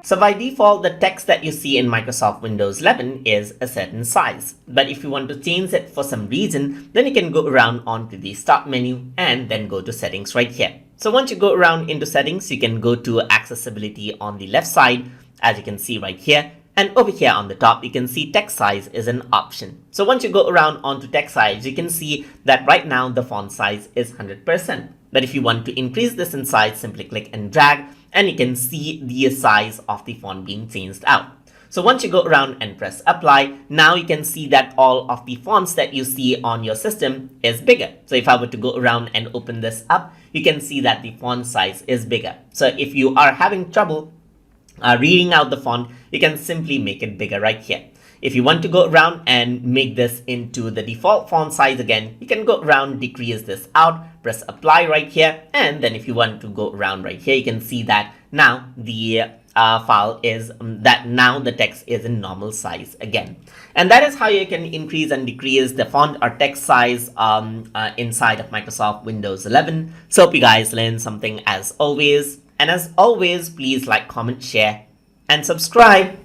So by default, the text that you see in Microsoft Windows 11 is a certain size. But if you want to change it for some reason, then you can go around onto the Start menu and then go to Settings right here. So once you go around into Settings, you can go to Accessibility on the left side, as you can see right here. And over here on the top, you can see text size is an option. So once you go around onto text size, you can see that right now the font size is 100%. But if you want to increase this in size, simply click and drag, and you can see the size of the font being changed out. So once you go around and press apply, now you can see that all of the fonts that you see on your system is bigger. So if I were to go around and open this up, you can see that the font size is bigger. So if you are having trouble reading out the font, you can simply make it bigger right here. If you want to go around and make this into the default font size again, you can go around, decrease this out, press apply right here. And then if you want to go around right here, you can see that now the file is now the text is in normal size again. And that is how you can increase and decrease the font or text size inside of Microsoft Windows 11. So hope you guys learned something as always. And as always, please like, comment, share, and subscribe.